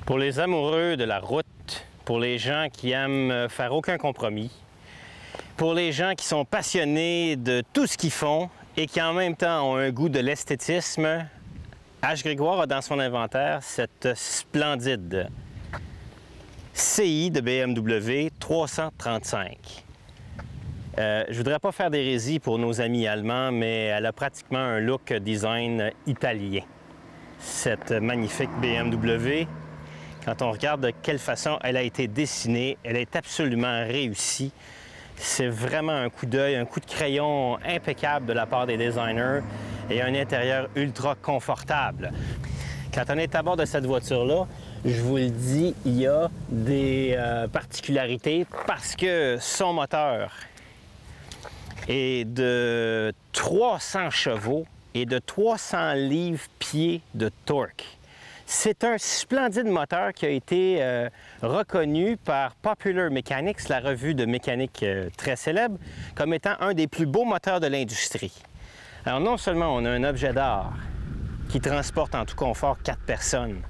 Pour les amoureux de la route, pour les gens qui aiment faire aucun compromis, pour les gens qui sont passionnés de tout ce qu'ils font et qui en même temps ont un goût de l'esthétisme, H. Grégoire a dans son inventaire cette splendide CI de BMW 335. Je voudrais pas faire d'hérésie pour nos amis allemands, mais elle a pratiquement un look design italien. Cette magnifique BMW, quand on regarde de quelle façon elle a été dessinée, elle est absolument réussie. C'est vraiment un coup d'œil, un coup de crayon impeccable de la part des designers et un intérieur ultra confortable. Quand on est à bord de cette voiture-là, je vous le dis, il y a des particularités parce que son moteur est de 300 chevaux et de 300 livres-pieds de torque. C'est un splendide moteur qui a été reconnu par Popular Mechanics, la revue de mécanique très célèbre, comme étant un des plus beaux moteurs de l'industrie. Alors non seulement on a un objet d'art qui transporte en tout confort 4 personnes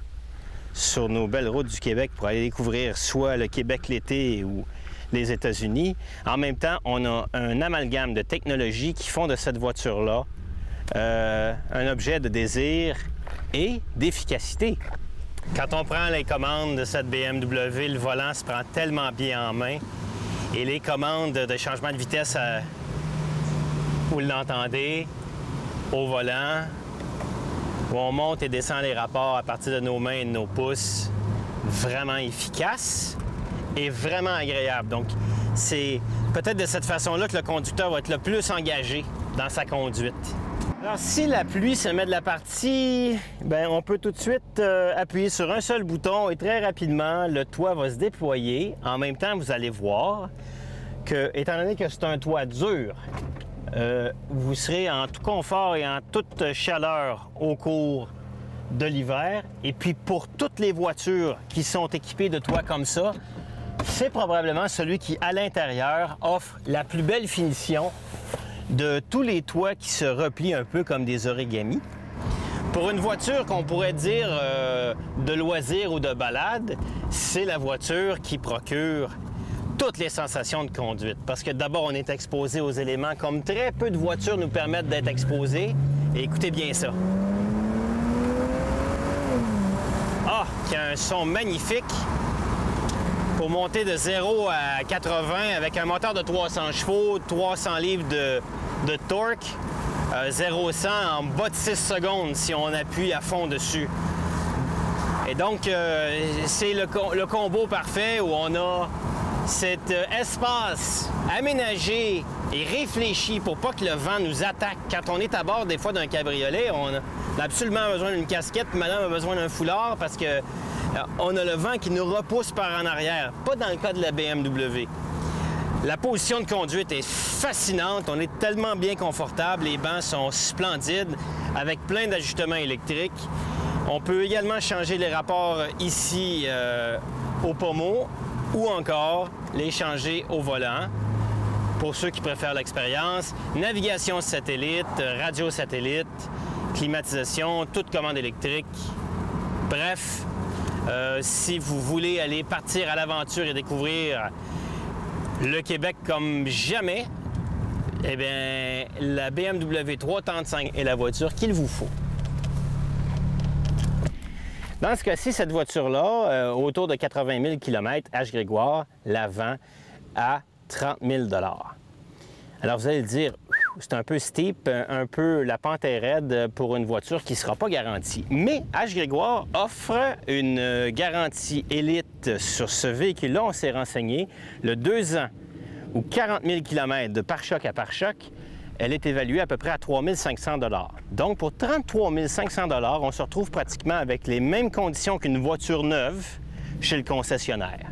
sur nos belles routes du Québec pour aller découvrir soit le Québec l'été ou les États-Unis, en même temps on a un amalgame de technologies qui font de cette voiture-là un objet de désir et d'efficacité. Quand on prend les commandes de cette BMW, le volant se prend tellement bien en main et les commandes de changement de vitesse, vous l'entendez, au volant, où on monte et descend les rapports à partir de nos mains et de nos pouces, vraiment efficace et vraiment agréable. Donc, c'est peut-être de cette façon-là que le conducteur va être le plus engagé dans sa conduite. Alors, si la pluie se met de la partie, bien, on peut tout de suite appuyer sur un seul bouton et très rapidement, le toit va se déployer. En même temps, vous allez voir que, étant donné que c'est un toit dur, vous serez en tout confort et en toute chaleur au cours de l'hiver. Et puis, pour toutes les voitures qui sont équipées de toits comme ça, c'est probablement celui qui, à l'intérieur, offre la plus belle finition de tous les toits qui se replient un peu comme des origamis. Pour une voiture qu'on pourrait dire de loisir ou de balade, c'est la voiture qui procure toutes les sensations de conduite. Parce que d'abord, on est exposé aux éléments comme très peu de voitures nous permettent d'être exposés. Et écoutez bien ça. Ah, qui a un son magnifique pour monter de 0 à 80 avec un moteur de 300 chevaux, 300 livres de torque, 0-100 en bas de 6 secondes si on appuie à fond dessus. Et donc, c'est le combo parfait où on a cet espace aménagé et réfléchi pour pas que le vent nous attaque. Quand on est à bord des fois d'un cabriolet, on a absolument besoin d'une casquette, puis madame a besoin d'un foulard parce que on a le vent qui nous repousse par en arrière. Pas dans le cas de la BMW. La position de conduite est fascinante. On est tellement bien confortable. Les bancs sont splendides avec plein d'ajustements électriques. On peut également changer les rapports ici au pommeau ou encore les changer au volant pour ceux qui préfèrent l'expérience. Navigation satellite, radio satellite, climatisation, toute commande électrique. Bref, si vous voulez aller partir à l'aventure et découvrir le Québec comme jamais, eh bien, la BMW 335 est la voiture qu'il vous faut. Dans ce cas-ci, cette voiture-là, autour de 80 000 km, H. Grégoire la vend à 30 000 $. Alors, vous allez dire, c'est un peu steep, un peu la pente est raide pour une voiture qui ne sera pas garantie. Mais H. Grégoire offre une garantie élite sur ce véhicule-là. On s'est renseigné. Le 2 ans ou 40 000 km de pare-choc à pare-choc, elle est évaluée à peu près à 3 500 $. Donc, pour 33 500 $, on se retrouve pratiquement avec les mêmes conditions qu'une voiture neuve chez le concessionnaire.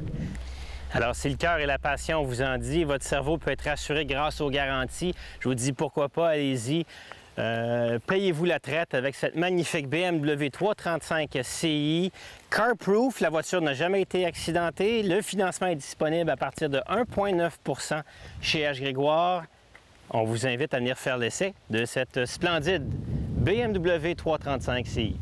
Alors, si le cœur et la passion vous en dit, votre cerveau peut être rassuré grâce aux garanties. Je vous dis pourquoi pas, allez-y. Payez-vous la traite avec cette magnifique BMW 335 CI. Carproof, la voiture n'a jamais été accidentée. Le financement est disponible à partir de 1,9 % chez H. Grégoire. On vous invite à venir faire l'essai de cette splendide BMW 335 CI.